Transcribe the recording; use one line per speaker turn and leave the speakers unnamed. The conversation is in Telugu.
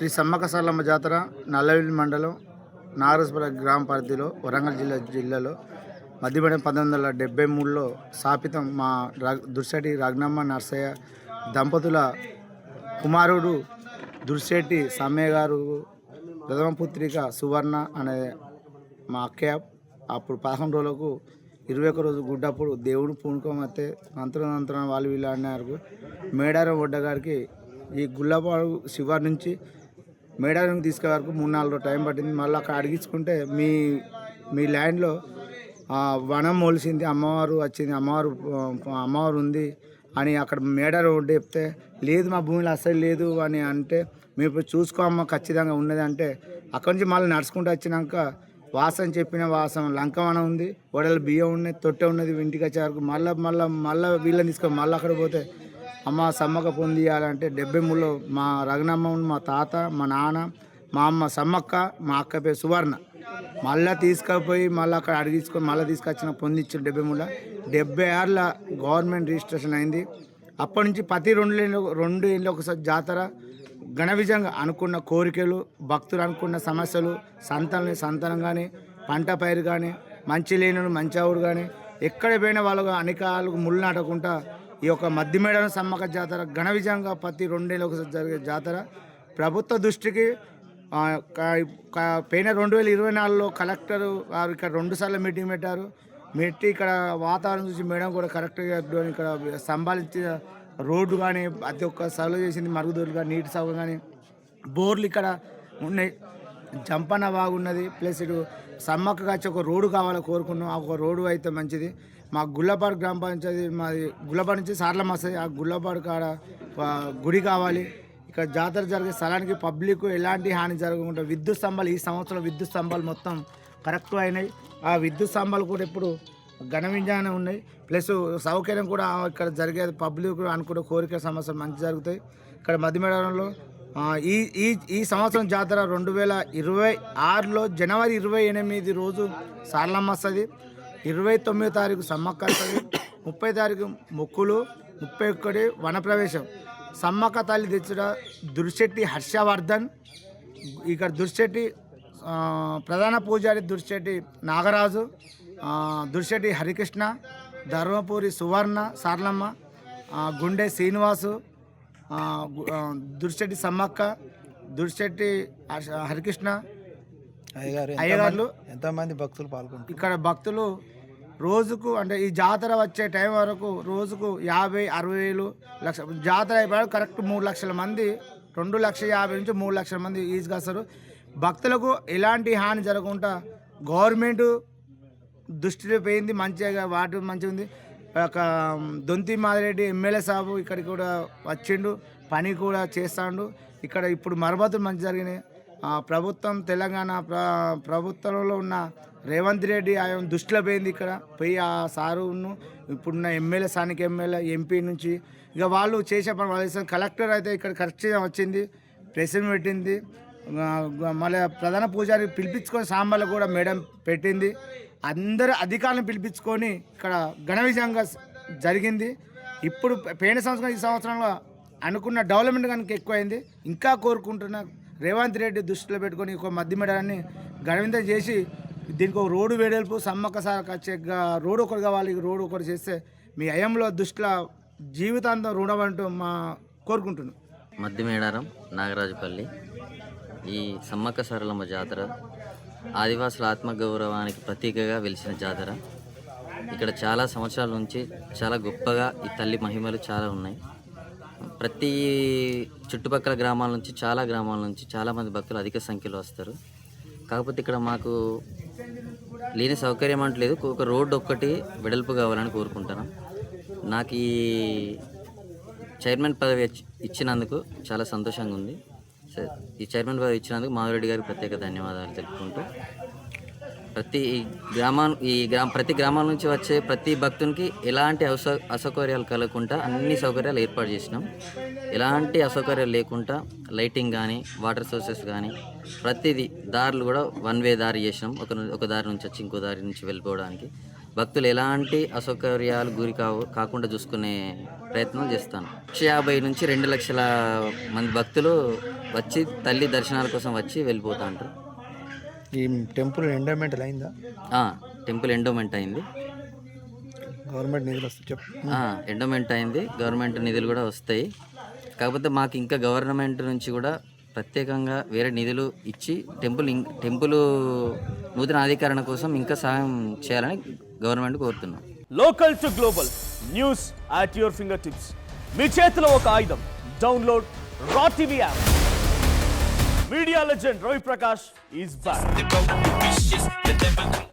శ్రీ సమ్మక్క సారలమ్మ జాతర నల్లవెల్లి మండలం నాగరాజపురం గ్రామ పరిధిలో వరంగల్ జిల్లాలో మధ్యమేడం 1973లో స్థాపితం. మా దుర్శెట్టి రఘునమ్మ నర్సయ్య దంపతుల కుమారుడు దుర్శెట్టి సమ్మయ్య గారు ప్రథమ పుత్రిక సువర్ణ అనే మా అక్కయ్య. అప్పుడు 11 రోజులకు 21 రోజు గుడ్డప్పుడు దేవుడు పూనుకోమతే మంత్రం వాళ్ళు వీళ్ళు అన్నారు. మేడారం ఒడ్డగారికి ఈ గుల్లపాడు శివారి నుంచి మేడారం తీసుకెళ్ళే వరకు 3-4 రోజులు టైం పట్టింది. మళ్ళీ అక్కడ అడిగించుకుంటే మీ ల్యాండ్లో వనం మొలిసింది, అమ్మవారు వచ్చింది, అమ్మవారు ఉంది అని అక్కడ మేడారం ఒడ్డు చెప్తే, లేదు మా భూమిలో అస్సలు లేదు అని అంటే, మీరు ఇప్పుడు చూసుకోమ్మ ఖచ్చితంగా ఉన్నది అంటే, అక్కడి నుంచి మళ్ళీ నడుచుకుంటూ వచ్చినాక వాసన చెప్పిన వాసన లంకవనం ఉంది, వడలు బియ్యం ఉన్నాయి, తొట్టె ఉన్నది. ఇంటికి వచ్చే వరకు మళ్ళీ వీళ్ళని తీసుకొని మళ్ళీ అక్కడ పోతే అమ్మ సమ్మక్క పొందియాలంటే 73లో మా రఘునమ్మ, మా తాత, మా నాన్న, మా అమ్మ సమ్మక్క, మా అక్క పేరు సువర్ణ మళ్ళీ తీసుకుపోయి మళ్ళీ అక్కడ అడిగించుకొని మళ్ళీ తీసుకొచ్చిన పొందించారు. 73లో 76లో గవర్నమెంట్ రిజిస్ట్రేషన్ అయింది. అప్పటి నుంచి ప్రతి 2 ఏళ్ళు ఒకసారి జాతర ఘన విజయంగా అనుకున్న కోరికలు, భక్తులు అనుకున్న సమస్యలు, సంతానం కానీ, పంట పైరు కానీ, మంచి లేనుడు మంచి ఆవుడు కానీ, ఎక్కడ పోయిన వాళ్ళకు అనేకాలకు ముళ్ళు నాటకుండా ఈ యొక్క మధ్యమేడం సమ్మక్క జాతర ఘన విజయంగా ప్రతి 2 ఏళ్ళు ఒకసారి జరిగే జాతర. ప్రభుత్వ దృష్టికి పోయిన 2024లో కలెక్టర్ గారు ఇక్కడ 2 సార్లు మీటింగ్ పెట్టారు. ఇక్కడ వాతావరణం చూసి మేడం కూడా కరెక్ట్గా ఇక్కడ సంభాలించిన రోడ్డు కానీ ప్రతి ఒక్క సర్వ్ చేసింది. మరుగుదొడ్లు కానీ, నీటి సౌకర్యం కానీ, బోర్లు ఇక్కడ ఉన్నాయి. జంపన్న బాగున్నది. ప్లస్ ఇటు సమ్మక్క వచ్చి ఒక రోడ్డు కావాలని కోరుకున్నాం. ఒక రోడ్డు అయితే మంచిది. మా గుల్లపాడు గ్రామ పంచాయతీ, మాది గుల్లపాడు నుంచి సారలమ్మ వస్తుంది. ఆ గుల్లపాడు కాడ గుడి కావాలి. ఇక్కడ జాతర జరిగే స్థలానికి పబ్లిక్ ఎలాంటి హాని జరగకుండా విద్యుత్ స్తంభాలు, ఈ సంవత్సరం విద్యుత్ స్తంభాలు మొత్తం కరెక్ట్ అయినాయి. ఆ విద్యుత్ స్తంభాలు కూడా ఇప్పుడు ఘన విజయాన్ని ఉన్నాయి. ప్లస్ సౌకర్యం కూడా ఇక్కడ జరిగే పబ్లిక్ అనుకున్న కోరిక సమస్యలు మంచి జరుగుతాయి. ఇక్కడ మధ్యమేడంలో ఈ సంవత్సరం జాతర 2026లో జనవరి 28 రోజు సారలమ్మ వస్తుంది. 29వ తారీఖు సమ్మక్క వస్తుంది. 30వ తారీఖు మొక్కులు, 31 వనప్రవేశం. సమ్మక్క తల్లి తెచ్చిన దుర్శెట్టి హర్షవర్ధన్, ఇక్కడ దుర్శెట్టి ప్రధాన పూజారి దుర్శెట్టి నాగరాజు, దుర్శెట్టి హరికృష్ణ, ధర్మపురి సువర్ణ సారలమ్మ, గుండె శ్రీనివాసు, దుర్శెట్టి సమ్మక్క, దుర్శెట్టి హరికృష్ణ అయ్యగారులు.
ఎంతమంది భక్తులు పాల్గొంటారు?
ఇక్కడ భక్తులు రోజుకు అంటే ఈ జాతర వచ్చే టైం వరకు రోజుకు 50-60 వేలు లక్ష జాతర అయిపోయాడు. కరెక్ట్ 3 లక్షల మంది, 2,50,000 నుంచి 3 లక్షల మంది ఈజీగా వస్తారు. భక్తులకు ఎలాంటి హాని జరగకుండా గవర్నమెంట్ దృష్టిలో పోయింది. మంచిగా వాటర్ మంచిగా ఉంది. ఒక దొంతి మాదిరెడ్డి ఎమ్మెల్యే సాబు ఇక్కడికి కూడా వచ్చిండు, పని కూడా చేస్తాడు. ఇక్కడ ఇప్పుడు మరమ్మతులు మంచి జరిగినాయి. ప్రభుత్వం తెలంగాణ ప్రభుత్వంలో ఉన్న రేవంత్ రెడ్డి ఆయన దృష్టిలో పోయింది. ఇక్కడ పోయి ఆ సారును ఇప్పుడున్న ఎమ్మెల్యే, స్థానిక ఎమ్మెల్యే, ఎంపీ నుంచి ఇక వాళ్ళు చేసే పని వాళ్ళు. కలెక్టర్ అయితే ఇక్కడ కరెక్ట్గా వచ్చింది, ప్రెసిడెంట్ పెట్టింది. మళ్ళీ ప్రధాన పూజారి పిలిపించుకొని సాంబార్లు కూడా మేడం పెట్టింది. అందరు అధికారులను పిలిపించుకొని ఇక్కడ ఘన విజయంగా జరిగింది. ఇప్పుడు పోయిన సంవత్సరం ఈ సంవత్సరంలో అనుకున్న డెవలప్మెంట్ కనుక ఎక్కువైంది. ఇంకా కోరుకుంటున్న రేవంత్ రెడ్డి దృష్టిలో పెట్టుకొని ఒక మధ్యమేడాన్ని ఘనవింతం చేసి దీనికి ఒక రోడ్డు వేడల్పు సమ్మక్క సారక్క వచ్చే రోడ్డు ఒకటి కావాలి. రోడ్డు ఒకటి చేస్తే మీ అయంలో దృష్టిలో జీవితాంతం రుణమంటూ మా కోరుకుంటున్నాం.
మధ్యమేడారం నాగరాజుపల్లి ఈ సమ్మక్క సారలమ్మ జాతర ఆదివాసుల ఆత్మగౌరవానికి ప్రతీకగా వెలిసిన జాతర. ఇక్కడ చాలా సంవత్సరాల నుంచి చాలా గొప్పగా ఈ తల్లి మహిమలు చాలా ఉన్నాయి. ప్రతి చుట్టుపక్కల గ్రామాల నుంచి చాలామంది భక్తులు అధిక సంఖ్యలో వస్తారు. కాకపోతే ఇక్కడ మాకు లేని సౌకర్యం అంటలేదు, ఒక రోడ్డు ఒక్కటి వెడల్పు కావాలని కోరుకుంటాను. నాకు ఈ చైర్మన్ పదవి ఇచ్చినందుకు చాలా సంతోషంగా ఉంది. ఈ చైర్మన్ పదవి ఇచ్చినందుకు మాధవరెడ్డి గారికి ప్రత్యేక ధన్యవాదాలు తెలుపుకుంటూ ప్రతి గ్రామాల నుంచి వచ్చే ప్రతి భక్తునికి ఎలాంటి అసౌకర్యాలు కలగకుండా అన్ని సౌకర్యాలు ఏర్పాటు చేసినాం. ఎలాంటి అసౌకర్యాలు లేకుండా లైటింగ్ కానీ, వాటర్ సోర్సెస్ కానీ, ప్రతిదీ దారులు కూడా 1 వే దారి చేసినాం. ఒక దారి నుంచి వచ్చి ఇంకో దారి నుంచి వెళ్ళిపోవడానికి భక్తులు ఎలాంటి అసౌకర్యాలు గురి కాకుండా చూసుకునే ప్రయత్నం చేస్తాను. 150 నుంచి 2 లక్షల మంది భక్తులు వచ్చి తల్లి దర్శనాల కోసం వచ్చి వెళ్ళిపోతా ఉంటారు.
ఈ టెంపుల్ ఎండోమెంటల్ అయిందా?
టెంపుల్ ఎండోమెంట్ అయింది.
గవర్నమెంట్ నిధులు వస్తాయి చెప్పు.
ఎండోమెంట్ అయింది, గవర్నమెంట్ నిధులు కూడా వస్తాయి. కాకపోతే మాకు ఇంకా గవర్నమెంట్ నుంచి కూడా ప్రత్యేకంగా వేరే నిధులు ఇచ్చి టెంపుల్ నూతన అధికరణ కోసం ఇంకా సహాయం చేయాలని గవర్నమెంట్ కోరుతున్నాం.
Local to global news at your fingertips. మీ చేతిలో ఒక ఆయుధం. Download R TV app. Media legend Ravi Prakash is back.